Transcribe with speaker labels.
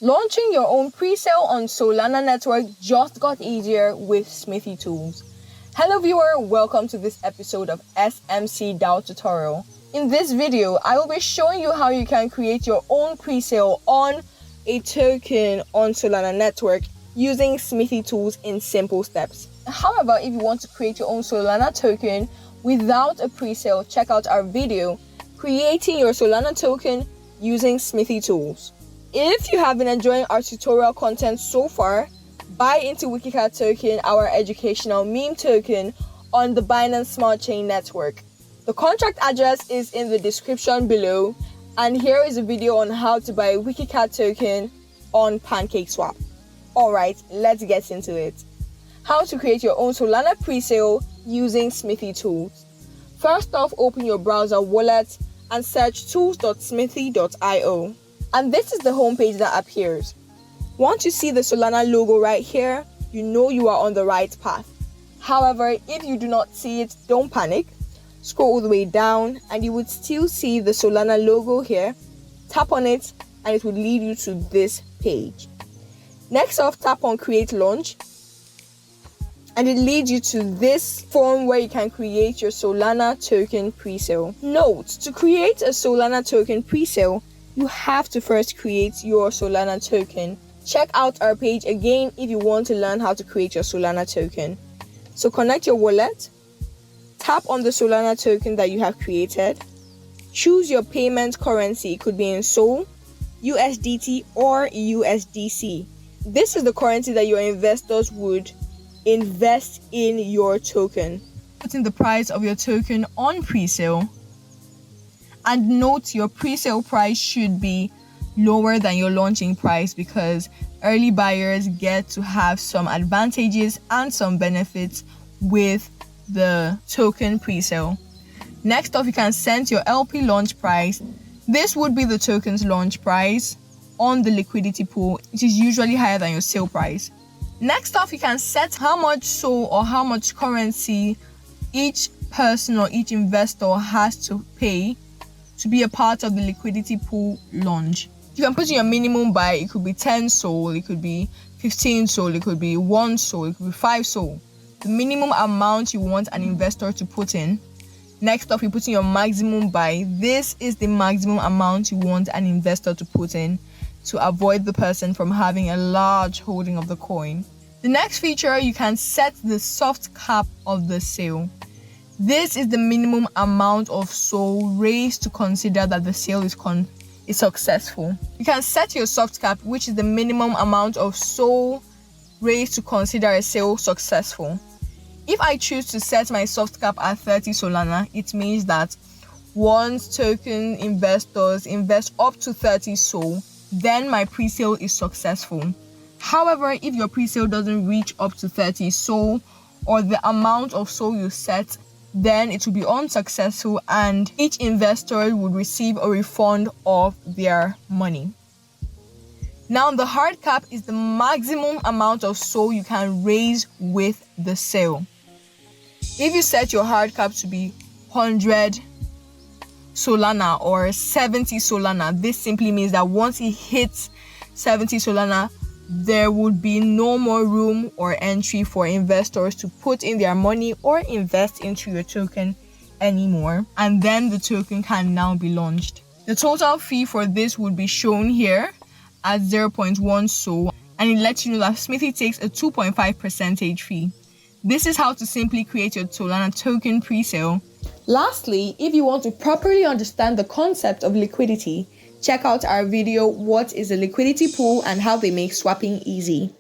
Speaker 1: Launching your own pre-sale on Solana network just got easier with Smithii Tools. Hello viewer, welcome to this episode of SMC DAO tutorial. In this video, I will be showing you how you can create your own pre-sale on a token on Solana network using Smithii Tools in simple steps. However, if you want to create your own Solana token without a pre-sale, check out our video, Creating Your Solana Token using Smithii Tools. If you have been enjoying our tutorial content so far, buy into Wikicat token, our educational meme token on the Binance Smart Chain network. The contract address is in the description below, and here is a video on how to buy Wikicat token on PancakeSwap. Alright, let's get into it. How to create your own Solana pre-sale using Smithii Tools. First off, open your browser wallet and search tools.smithii.io. And this is the homepage that appears. Once you see the Solana logo right here, you know you are on the right path. However, if you do not see it, don't panic. Scroll all the way down and you would still see the Solana logo here. Tap on it and it will lead you to this page. Next off, tap on Create Launch and it leads you to this form where you can create your Solana token pre-sale. Note, to create a Solana token pre-sale, you have to first create your Solana token. Check out our page again if you want to learn how to create your Solana token. So connect your wallet, tap on the Solana token that you have created, choose your payment currency. It could be in Sol, USDT or USDC. This is the currency that your investors would invest in your token. Put in the price of your token on pre-sale. And note, your pre-sale price should be lower than your launching price because early buyers get to have some advantages and some benefits with the token pre-sale. Next off, you can set your LP launch price. This would be the token's launch price on the liquidity pool, which is usually higher than your sale price. Next off, you can set how much SOL or how much currency each person or each investor has to pay to be a part of the liquidity pool launch. You can put in your minimum buy. It could be 10 SOL, it could be 15 SOL, it could be 1 SOL, it could be 5 SOL. The minimum amount you want an investor to put in. Next up, you put in your maximum buy. This is the maximum amount you want an investor to put in to avoid the person from having a large holding of the coin. The next feature, you can set the soft cap of the sale. This is the minimum amount of SOL raised to consider that the sale is successful. You can set your soft cap, which is the minimum amount of SOL raised to consider a sale successful. If I choose to set my soft cap at 30 Solana, it means that once token investors invest up to 30 SOL, then my pre-sale is successful. However, if your pre-sale doesn't reach up to 30 SOL or the amount of SOL you set, then it will be unsuccessful and each investor would receive a refund of their money. Now, the hard cap is the maximum amount of SOL you can raise with the sale. If you set your hard cap to be 100 Solana or 70 Solana, this simply means that once it hits 70 Solana, there would be no more room or entry for investors to put in their money or invest into your token anymore, and then the token can now be launched. The total fee for this would be shown here at 0.1 SOL, and it lets you know that Smithii takes a 2.5% fee. This is how to simply create your Solana token pre-sale. Lastly, if you want to properly understand the concept of liquidity, check out our video, What is a Liquidity Pool and how they make swapping easy.